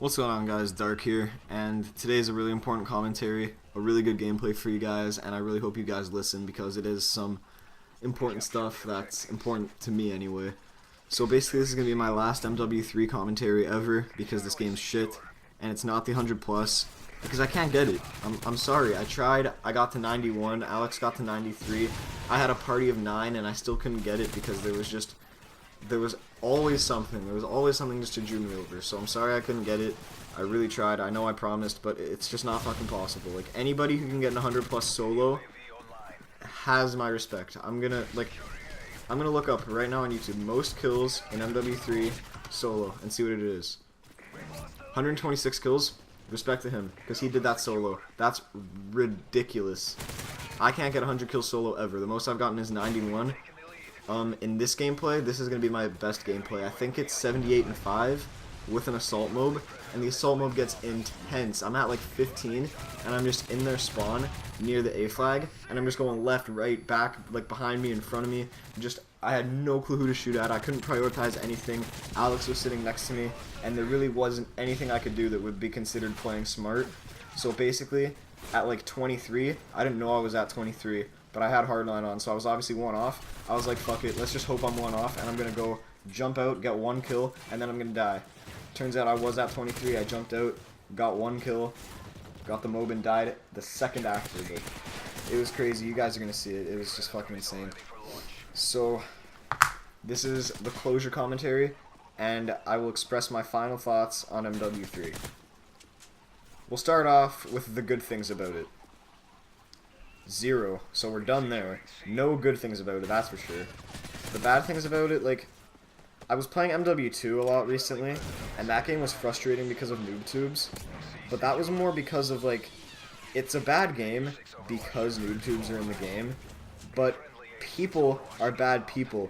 What's going on, guys? Dark here, and today is a really important commentary, a really good gameplay for you guys, and I really hope you guys listen because it is some important stuff that's important to me anyway. So basically this is going to be my last MW3 commentary ever because this game's shit, and it's not the 100 plus because I can't get it. I'm sorry, I tried, I got to 91, Alex got to 93, I had a party of 9 and I still couldn't get it because there was always something just to drew me over. So I'm sorry I couldn't get it. I really tried. I know I promised, but it's just not fucking possible. Like, anybody who can get an 100 plus solo has my respect. I'm gonna look up right now on YouTube most kills in MW3 solo and see what it is. 126 kills. Respect to him because he did that solo. That's ridiculous. I can't get 100 kills solo ever. The most I've gotten is 91. In this gameplay, this is going to be my best gameplay. I think it's 78 and 5 with an assault mob, and the assault mob gets intense. I'm at like 15, and I'm just in their spawn near the A flag, and I'm just going left, right, back, like behind me, in front of me. I had no clue who to shoot at. I couldn't prioritize anything. Alex was sitting next to me, and there really wasn't anything I could do that would be considered playing smart. So basically, at like 23, I didn't know I was at 23. But I had hardline on, so I was obviously one off. I was like, fuck it, let's just hope I'm one off, and I'm gonna go jump out, get one kill, and then I'm gonna die. Turns out I was at 23, I jumped out, got one kill, got the mob and died the second after. But it was crazy, you guys are gonna see it, it was just fucking insane. So, this is the closure commentary, and I will express my final thoughts on MW3. We'll start off with the good things about it. 0, so we're done there. No good things about it, that's for sure. The bad things about it, like, I was playing MW2 a lot recently, and that game was frustrating because of noob tubes, but that was more because of, like, it's a bad game because noob tubes are in the game, but people are bad people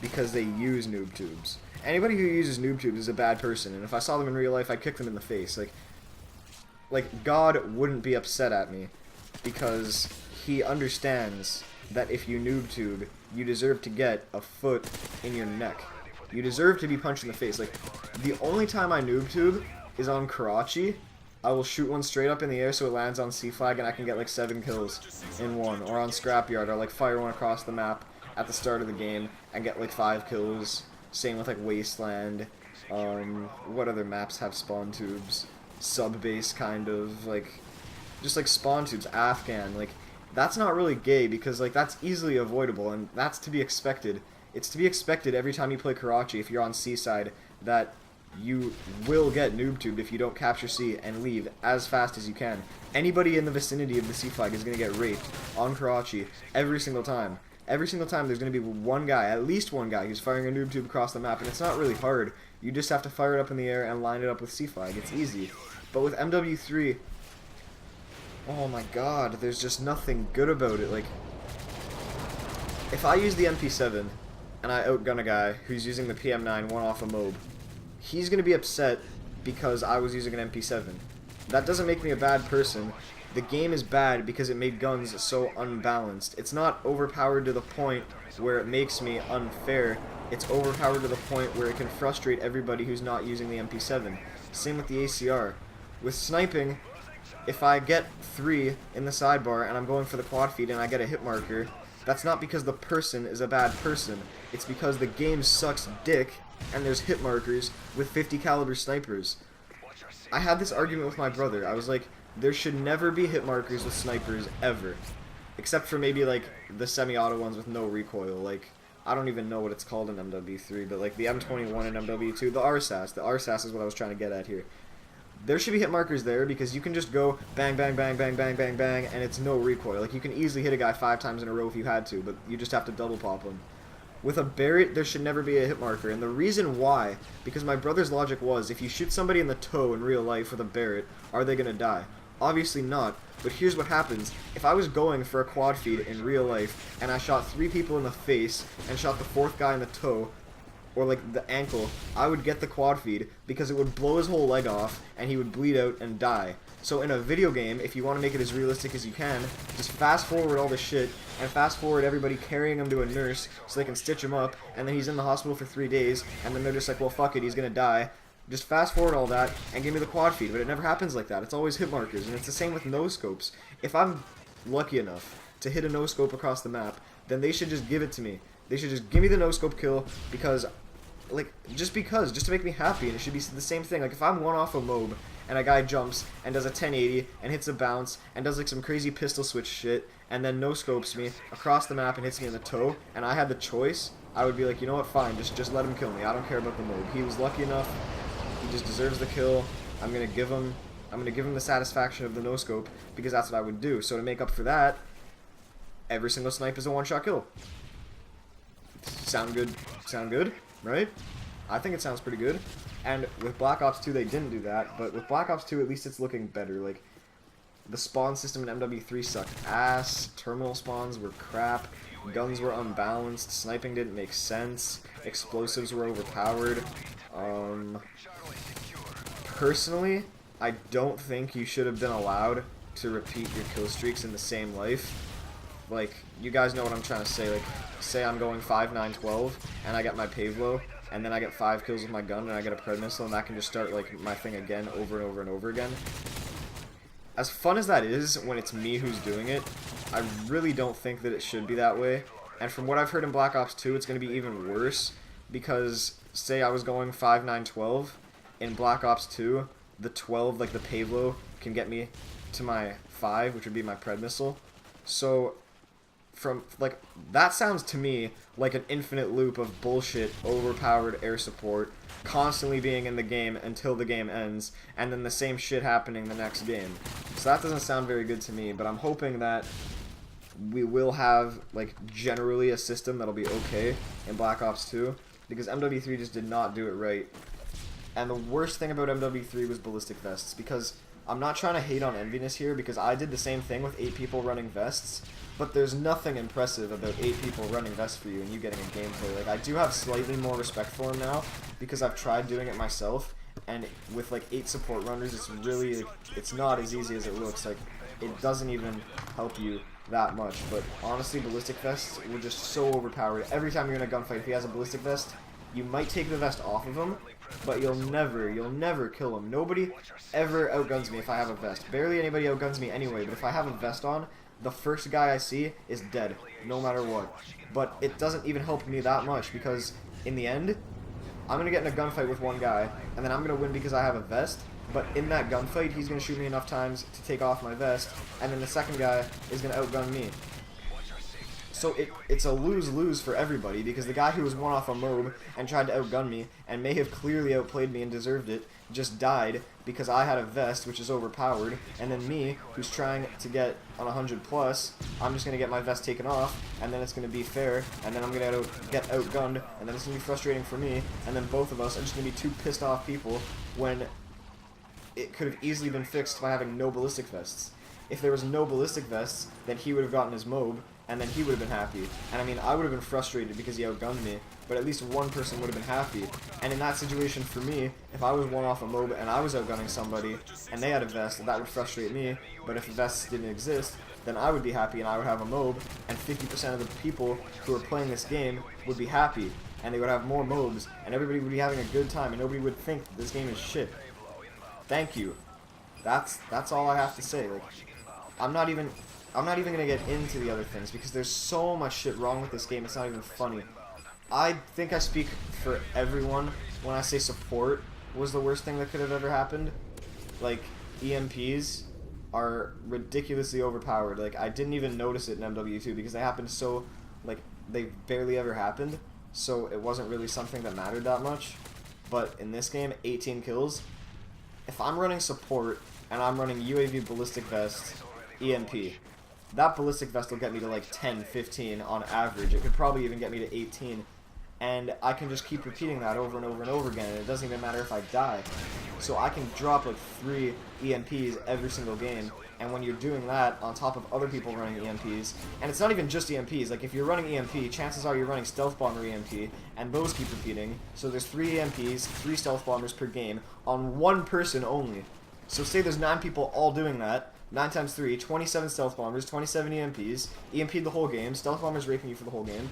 because they use noob tubes. Anybody who uses noob tubes is a bad person, and if I saw them in real life, I'd kick them in the face. Like God wouldn't be upset at me because he understands that if you noob tube, you deserve to get a foot in your neck. You deserve to be punched in the face. Like, the only time I noob tube is on Karachi. I will shoot one straight up in the air so it lands on C flag and I can get like 7 kills in one. Or on Scrapyard, I'll like fire one across the map at the start of the game and get like 5 kills. Same with like Wasteland. What other maps have spawn tubes? Subbase kind of, like, just like spawn tubes, Afghan, like, that's not really gay because, like, that's easily avoidable and that's to be expected. It's to be expected every time you play Karachi, if you're on C-side, that you will get noob tubed if you don't capture C and leave as fast as you can. Anybody in the vicinity of the C flag is going to get raped on Karachi every single time. Every single time there's going to be one guy, at least one guy, who's firing a noob tube across the map, and it's not really hard. You just have to fire it up in the air and line it up with C flag. It's easy. But with MW3, oh my god, there's just nothing good about it. Like, if I use the MP7 and I outgun a guy who's using the PM9 one off a mob, he's going to be upset because I was using an MP7. That doesn't make me a bad person. The game is bad because it made guns so unbalanced. It's not overpowered to the point where it makes me unfair. It's overpowered to the point where it can frustrate everybody who's not using the MP7. Same with the ACR. With sniping, if I get 3 in the sidebar and I'm going for the quad feed and I get a hit marker, that's not because the person is a bad person. It's because the game sucks dick and there's hit markers with 50 caliber snipers. I had this argument with my brother. I was like, there should never be hit markers with snipers ever. Except for maybe like the semi-auto ones with no recoil. Like, I don't even know what it's called in MW3, but like the M21 in MW2, the RSAS. The RSAS is what I was trying to get at here. There should be hit markers there because you can just go bang, bang, bang, bang, bang, bang, bang, and it's no recoil. Like, you can easily hit a guy 5 times in a row if you had to, but you just have to double pop him. With a Barrett, there should never be a hit marker, and the reason why, because my brother's logic was, if you shoot somebody in the toe in real life with a Barrett, are they gonna die? Obviously not, but here's what happens. If I was going for a quad feed in real life, and I shot 3 people in the face, and shot the 4th guy in the toe, or like the ankle, I would get the quad feed because it would blow his whole leg off and he would bleed out and die. So in a video game, if you want to make it as realistic as you can, just fast forward all this shit and fast forward everybody carrying him to a nurse so they can stitch him up, and then he's in the hospital for 3 days, and then they're just like, well, fuck it, he's gonna die. Just fast forward all that and give me the quad feed, but it never happens like that. It's always hit markers, and it's the same with no scopes. If I'm lucky enough to hit a no scope across the map, then they should just give it to me. They should just give me the no scope kill because, like, just to make me happy, and it should be the same thing. Like, if I'm one off a Moab and a guy jumps and does a 1080 and hits a bounce and does like some crazy pistol switch shit and then no scopes me across the map and hits me in the toe, and I had the choice, I would be like, you know what, fine, just let him kill me. I don't care about the Moab. He was lucky enough. He just deserves the kill. I'm gonna give him the satisfaction of the no scope because that's what I would do. So to make up for that, every single snipe is a one-shot kill. Sound good? Sound good? Right? I think it sounds pretty good. And with Black Ops 2 they didn't do that, but with Black Ops 2 at least it's looking better. Like, the spawn system in MW3 sucked ass, terminal spawns were crap, guns were unbalanced, sniping didn't make sense, explosives were overpowered. Personally, I don't think you should have been allowed to repeat your kill streaks in the same life. Like, you guys know what I'm trying to say. Like, say I'm going 5, 9, 12, and I get my Pavlo, and then I get 5 kills with my gun, and I get a Pred missile, and that can just start, like, my thing again, over and over and over again. As fun as that is when it's me who's doing it, I really don't think that it should be that way. And from what I've heard in Black Ops 2, it's going to be even worse, because, say I was going 5, 9, 12, in Black Ops 2, the 12, like the Pavlo, can get me to my 5, which would be my Pred missile. So, that sounds to me like an infinite loop of bullshit, overpowered air support, constantly being in the game until the game ends, and then the same shit happening the next game. So that doesn't sound very good to me, but I'm hoping that we will have, like, generally a system that'll be okay in Black Ops 2, because MW3 just did not do it right. And the worst thing about MW3 was ballistic vests, because I'm not trying to hate on Enviness here, because I did the same thing with 8 people running vests, but there's nothing impressive about 8 people running vests for you and you getting a gameplay. Like, I do have slightly more respect for him now, because I've tried doing it myself, and with, like, 8 support runners, it's really, it's not as easy as it looks. Like, it doesn't even help you that much, but honestly, ballistic vests were just so overpowered. Every time you're in a gunfight, if he has a ballistic vest, you might take the vest off of him, but you'll never kill him. Nobody ever outguns me if I have a vest. Barely anybody outguns me anyway, but if I have a vest on, the first guy I see is dead, no matter what. But it doesn't even help me that much, because in the end, I'm going to get in a gunfight with one guy, and then I'm going to win because I have a vest, but in that gunfight, he's going to shoot me enough times to take off my vest, and then the second guy is going to outgun me. So it's a lose-lose for everybody, because the guy who was one off a Moab and tried to outgun me, and may have clearly outplayed me and deserved it, just died because I had a vest, which is overpowered, and then me, who's trying to get on 100 plus, I'm just going to get my vest taken off, and then it's going to be fair, and then I'm going to get outgunned, and then it's going to be frustrating for me, and then both of us are just going to be 2 pissed off people when it could have easily been fixed by having no ballistic vests. If there was no ballistic vests, then he would have gotten his Moab, and then he would have been happy. And I mean, I would have been frustrated because he outgunned me, but at least one person would have been happy. And in that situation for me, if I was one off a Moab and I was outgunning somebody, and they had a vest, that would frustrate me, but if the vests didn't exist, then I would be happy and I would have a Moab, and 50% of the people who are playing this game would be happy, and they would have more Moabs, and everybody would be having a good time, and nobody would think that this game is shit. Thank you. That's all I have to say. Like, I'm not even gonna get into the other things because there's so much shit wrong with this game. It's not even funny. I think I speak for everyone when I say support was the worst thing that could have ever happened. Like, EMPs are ridiculously overpowered. Like, I didn't even notice it in MW2 because they happened so, like, they barely ever happened, so it wasn't really something that mattered that much. But in this game, 18 kills. If I'm running support and I'm running UAV ballistic vest, EMP, that ballistic vest will get me to like 10, 15 on average. It could probably even get me to 18. And I can just keep repeating that over and over and over again, and it doesn't even matter if I die. So I can drop like 3 EMPs every single game, and when you're doing that on top of other people running EMPs, and it's not even just EMPs, like if you're running EMP, chances are you're running Stealth Bomber EMP, and those keep repeating, so there's 3 EMPs, 3 Stealth Bombers per game, on one person only. So say there's 9 people all doing that, 9 times 3, 27 Stealth Bombers, 27 EMPs, EMP'd the whole game, Stealth Bombers raping you for the whole game.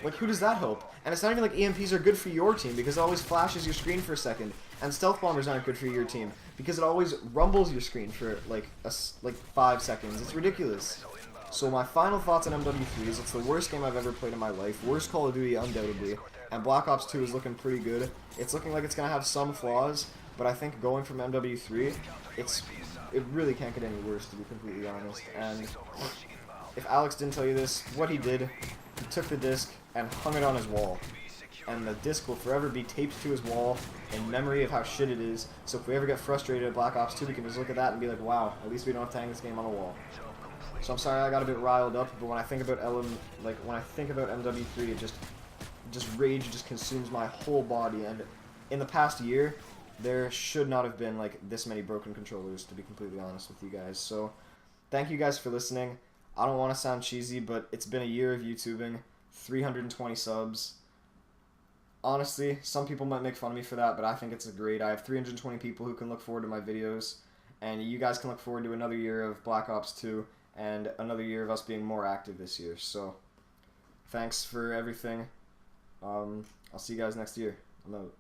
Like, who does that help? And it's not even like EMPs are good for your team because it always flashes your screen for a second. And stealth bombers aren't good for your team because it always rumbles your screen for like 5 seconds. It's ridiculous. So my final thoughts on MW3 is it's the worst game I've ever played in my life. Worst Call of Duty, undoubtedly. And Black Ops 2 is looking pretty good. It's looking like it's going to have some flaws, but I think going from MW3, it really can't get any worse, to be completely honest. And if Alex didn't tell you this, what he did, he took the disc and hung it on his wall. And the disc will forever be taped to his wall in memory of how shit it is. So if we ever get frustrated at Black Ops 2, we can just look at that and be like, wow, at least we don't have to hang this game on the wall. So I'm sorry I got a bit riled up, but when I think about when I think about MW3, it just rage just consumes my whole body. And in the past year, there should not have been like this many broken controllers, to be completely honest with you guys. So thank you guys for listening. I don't want to sound cheesy, but it's been a year of YouTubing, 320 subs. Honestly, some people might make fun of me for that, but I think it's great. I have 320 people who can look forward to my videos, and you guys can look forward to another year of Black Ops 2 and another year of us being more active this year. So thanks for everything. I'll see you guys next year. I'm out.